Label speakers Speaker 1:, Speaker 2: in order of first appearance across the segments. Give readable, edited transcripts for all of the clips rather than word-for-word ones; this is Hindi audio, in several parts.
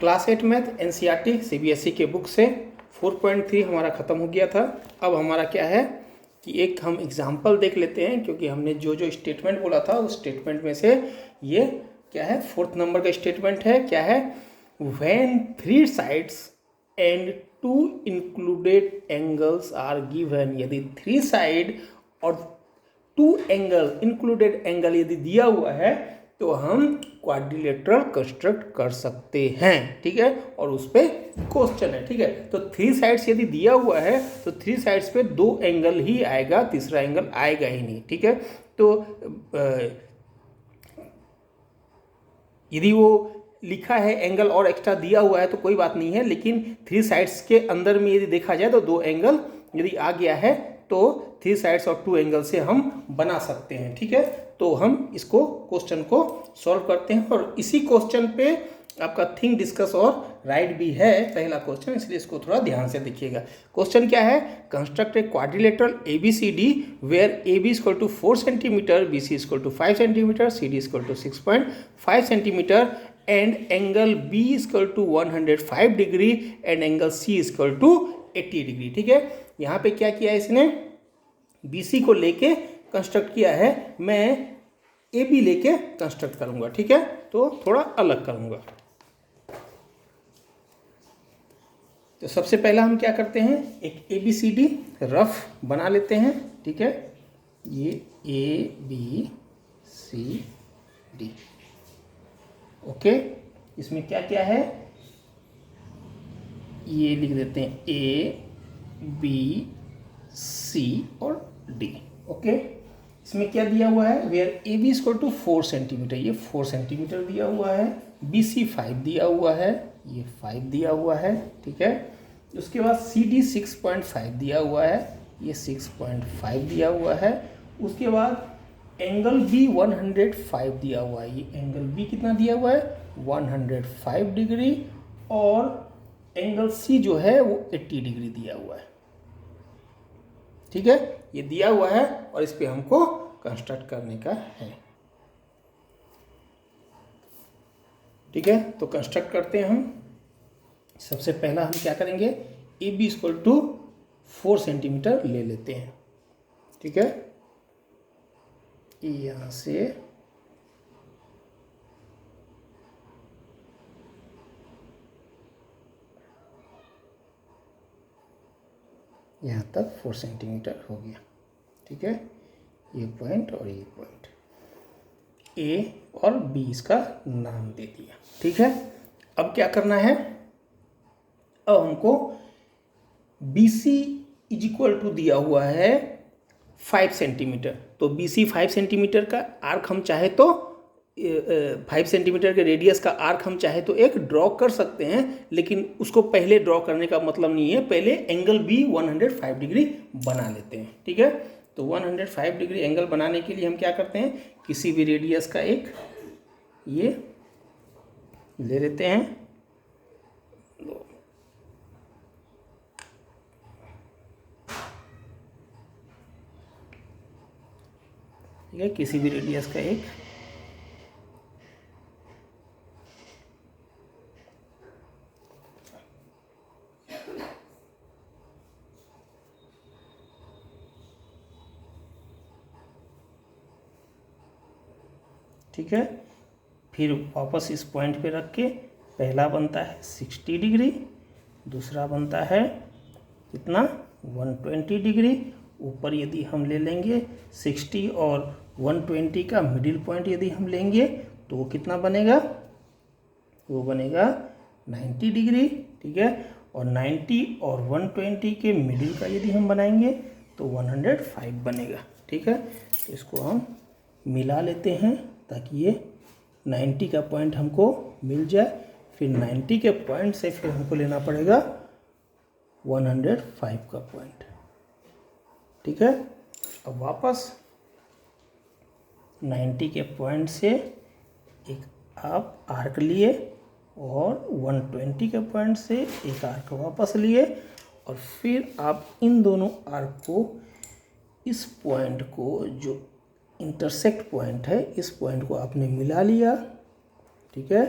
Speaker 1: क्लास 8 मैथ एनसीईआरटी सीबीएसई के बुक से 4.3 हमारा ख़त्म हो गया था। अब हमारा क्या है कि एक हम एग्जाम्पल देख लेते हैं, क्योंकि हमने जो जो स्टेटमेंट बोला था उस स्टेटमेंट में से ये क्या है, 4th नंबर का स्टेटमेंट है। क्या है? When 3 sides and 2 included angles are given. यदि 3 साइड और 2 एंगल इंक्लूडेड एंगल यदि दिया हुआ है तो हम क्वाड्रिलेटरल कंस्ट्रक्ट कर सकते हैं। ठीक है, और उस पर क्वेश्चन है। ठीक है, तो 3 साइड्स यदि दिया हुआ है तो 3 साइड्स पे 2 एंगल ही आएगा, तीसरा एंगल आएगा ही नहीं। ठीक है, तो यदि वो लिखा है एंगल और एक्स्ट्रा दिया हुआ है तो कोई बात नहीं है, लेकिन 3 साइड्स के अंदर में यदि देखा जाए तो 2 एंगल यदि आ गया है तो 3 साइड्स और 2 एंगल से हम बना सकते हैं। ठीक है, तो हम इसको क्वेश्चन को सॉल्व करते हैं, और इसी क्वेश्चन पे आपका थिंक, डिस्कस और राइट भी है पहला क्वेश्चन, इसलिए इसको थोड़ा ध्यान से देखिएगा। क्वेश्चन क्या है? Construct a quadrilateral ABCD where AB equal to 4 centimetre, BC equal to 5 centimetre, CD equal to 6.5 centimetre and angle B equal to 105 degree and angle C equal to 80 degree. ठीक है, यहाँ पे क्या किया है इसने? BC को लेके कंस्ट्रक्ट किया है, मैं AB लेके कंस्ट्रक्ट करूंगा। ठीक है, तो थोड़ा अलग करूंगा। तो सबसे पहला हम क्या करते हैं, एक ABCD रफ बना लेते हैं। ठीक है, ये ABCD ओके। इसमें क्या क्या है ये लिख देते हैं ABC और D। ओके, इसमें क्या दिया हुआ है? Where AB equal to 4 centimetre, ये 4 सेंटीमीटर दिया हुआ है। BC 5 दिया हुआ है, ये 5 दिया हुआ है। ठीक है, उसके बाद CD 6.5 दिया हुआ है, ये 6.5 दिया हुआ है। उसके बाद एंगल B 105 दिया हुआ है, ये एंगल B कितना दिया हुआ है? 105 डिग्री, और एंगल C जो है वो 80 डिग्री दिया हुआ है। ठीक है, ये दिया हुआ है और इस पे हमको कंस्ट्रक्ट करने का है। ठीक है, तो कंस्ट्रक्ट करते हैं हम। सबसे पहला हम क्या करेंगे, AB इक्वल टू 4 सेंटीमीटर ले लेते हैं। ठीक है, यहाँ से यहाँ तक 4 सेंटीमीटर हो गया। ठीक है, ये पॉइंट और ये पॉइंट, A और B इसका नाम दे दिया। ठीक है, अब क्या करना है? अब हमको BC इज इक्वल टू दिया हुआ है 5 सेंटीमीटर, तो BC 5 सेंटीमीटर का आर्क हम चाहे तो 5 सेंटीमीटर के रेडियस का आर्क हम चाहे तो एक ड्रॉ कर सकते हैं, लेकिन उसको पहले ड्रॉ करने का मतलब नहीं है, पहले एंगल B 105 डिग्री बना लेते हैं। ठीक है, तो 105 डिग्री एंगल बनाने के लिए हम क्या करते हैं, किसी भी रेडियस का एक ये ले लेते हैं। ठीक है, किसी भी रेडियस का एक ठीक है, फिर वापस इस पॉइंट पे रख के पहला बनता है 60 डिग्री, दूसरा बनता है कितना 120 डिग्री। ऊपर यदि हम ले लेंगे 60 और 120 का मिडिल पॉइंट यदि हम लेंगे तो वो कितना बनेगा? वो बनेगा 90 डिग्री। ठीक है, और 90 और 120 के मिडिल का यदि हम बनाएंगे तो 105 बनेगा। ठीक है, तो इसको हम मिला लेते हैं ताकि ये 90 का पॉइंट हमको मिल जाए। फिर 90 के पॉइंट से फिर हमको लेना पड़ेगा 105 का पॉइंट। ठीक है, अब वापस 90 के पॉइंट से एक आप आर्क लिए और 120 के पॉइंट से एक आर्क वापस लिए, और फिर आप इन दोनों आर्क को, इस पॉइंट को जो इंटरसेक्ट पॉइंट है, इस पॉइंट को आपने मिला लिया। ठीक है,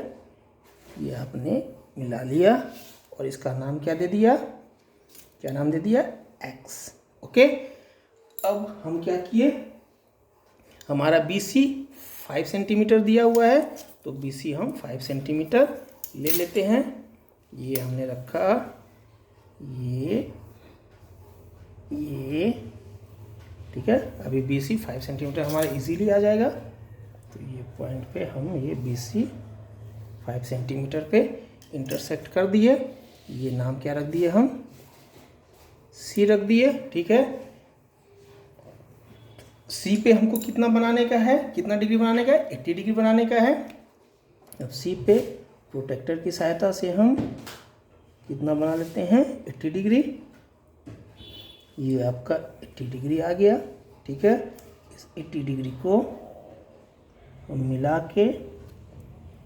Speaker 1: ये आपने मिला लिया और इसका नाम क्या दे दिया, क्या नाम दे दिया, एक्स। ओके, अब हम क्या किए, हमारा बी सी 5 सेंटीमीटर दिया हुआ है, तो बी सी हम 5 सेंटीमीटर ले लेते हैं। ये हमने रखा, ये ठीक है। अभी बी सी 5 सेंटीमीटर हमारा इजीली आ जाएगा, तो ये पॉइंट पे हम ये बी सी 5 सेंटीमीटर पे इंटरसेक्ट कर दिए। ये नाम क्या रख दिए हम, सी रख दिए, ठीक है। सी पे हमको कितना बनाने का है, कितना डिग्री बनाने का है, 80 डिग्री बनाने का है। अब सी पे प्रोटेक्टर की सहायता से हम कितना बना लेते हैं, 80 डिग्री। ये आपका 80 डिग्री आ गया, ठीक है। इस 80 डिग्री को हम मिला के,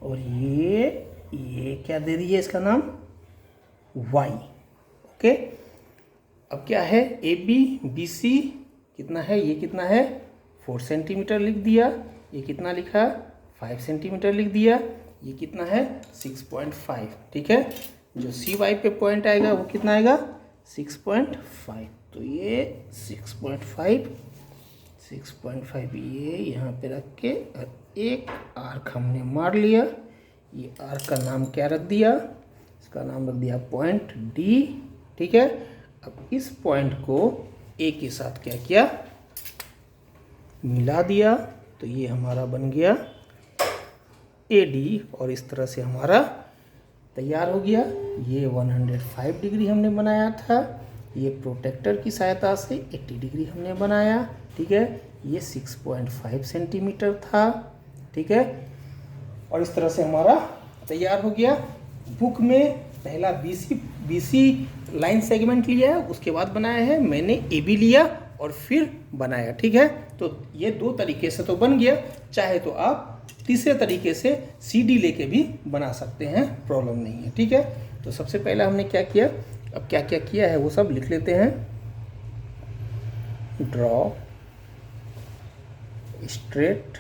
Speaker 1: और ये क्या दे दिए, इसका नाम वाई। ओके, अब क्या है, ए बी बी सी कितना है, ये कितना है, 4 सेंटीमीटर लिख दिया। ये कितना लिखा, 5 सेंटीमीटर लिख दिया। ये कितना है, 6.5, ठीक है। जो सी वाई पे पॉइंट आएगा वो कितना आएगा, 6.5। तो ये 6.5 ये यहाँ पे रख के एक आर्क हमने मार लिया। ये आर्क का नाम क्या रख दिया, इसका नाम रख दिया पॉइंट डी, ठीक है। अब इस पॉइंट को ए के साथ क्या किया, मिला दिया, तो ये हमारा बन गया ए डी, और इस तरह से हमारा तैयार हो गया। ये 105 डिग्री हमने बनाया था, ये प्रोटेक्टर की सहायता से 80 डिग्री हमने बनाया, ठीक है। ये 6.5 सेंटीमीटर था, ठीक है। और इस तरह से हमारा तैयार हो गया। बुक में पहला बीसी लाइन सेगमेंट लिया है, उसके बाद बनाया है, मैंने ए बी लिया और फिर बनाया, ठीक है। तो ये 2 तरीके से तो बन गया, चाहे तो आप तीसरे तरीके से सी डी लेके भी बना सकते हैं, प्रॉब्लम नहीं है, ठीक है। तो सबसे पहले हमने क्या किया, अब क्या क्या किया है वो सब लिख लेते हैं। Draw straight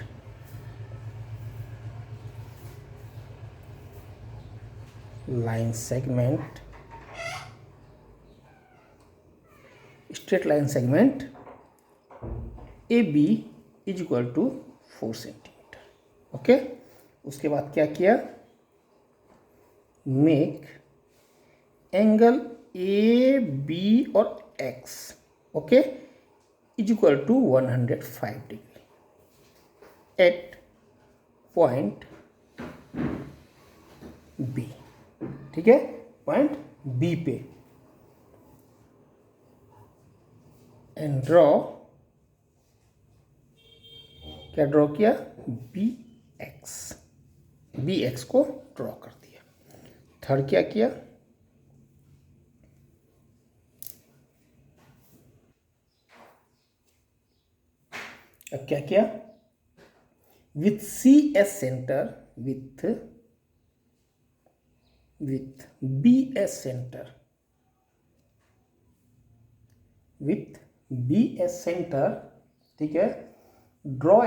Speaker 1: line segment, straight line segment A B is equal to 4 centimetre. Okay, उसके बाद क्या किया, मेक एंगल ए बी और X, okay, is equal to 105 degree at point B, ठीक है, पॉइंट बी पे। एंड ड्रॉ, क्या ड्रॉ किया, बी एक्स को ड्रॉ कर दिया। थर्ड क्या किया, अब क्या किया, with C as centre, with B as centre, with B as centre, ठीक है। Draw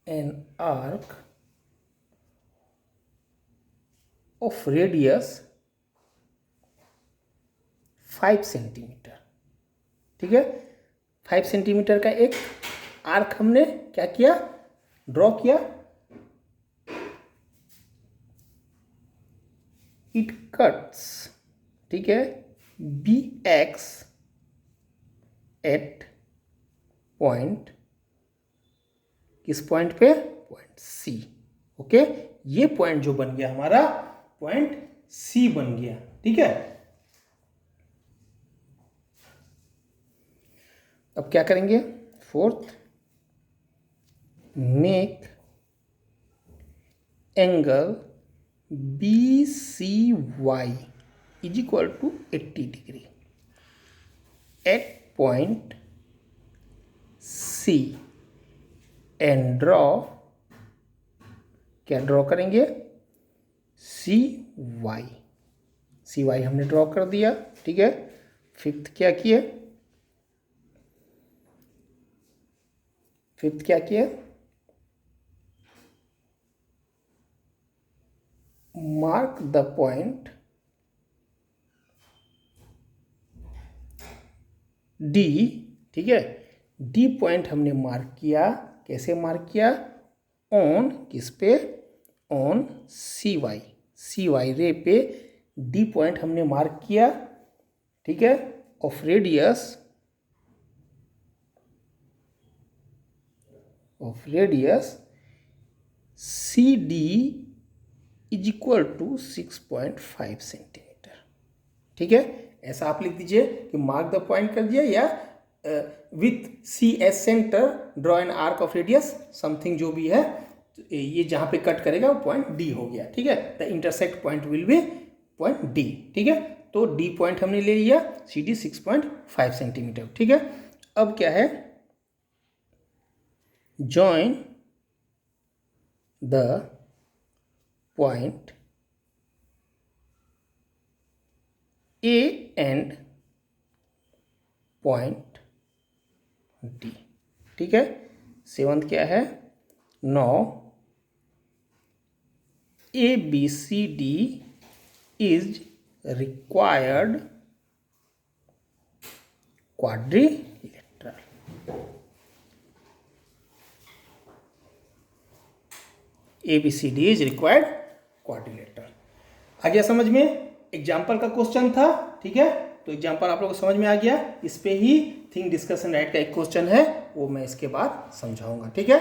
Speaker 1: an arc of radius 5 centimetre, ठीक है। 5 सेंटीमीटर का एक आर्क हमने क्या किया, ड्रॉ किया। इट कट्स, ठीक है, बी एक्स एट पॉइंट, किस पॉइंट पे, पॉइंट सी। ओके, ये पॉइंट जो बन गया हमारा पॉइंट सी बन गया, ठीक है। अब क्या करेंगे, fourth, make angle B C Y is equal to 80 degree at point C and draw, क्या ड्रॉ करेंगे, सी वाई हमने ड्रॉ कर दिया, ठीक है। फिफ्थ क्या किए, मार्क द पॉइंट डी, ठीक है, डी पॉइंट हमने मार्क किया, कैसे मार्क किया, ऑन किस पे, ऑन सी वाई रे पे डी पॉइंट हमने मार्क किया, ठीक है, of radius C D is equal to 6.5 centimetre, ठीक है। ऐसा आप लिख दीजिए कि मार्क द पॉइंट कर दिया, या with C as centre draw an arc of radius something, जो भी है, ये जहाँ पे कट करेगा वो पॉइंट डी हो गया, ठीक है। The intersect point will be point D, ठीक है। तो डी पॉइंट हमने ले लिया, सी डी 6.5 सेंटीमीटर, ठीक है। अब क्या है, join the point A and point D, ठीक है। सेवंथ क्या है, no A B C D is required quadrilateral, A B C D is required quadrilateral. आ गया समझ में, एग्जाम्पल का क्वेश्चन था, ठीक है। तो एग्जाम्पल आप लोगों को समझ में आ गया, इस पे ही थिंक डिस्कशन राइट का एक क्वेश्चन है, वो मैं इसके बाद समझाऊंगा, ठीक है।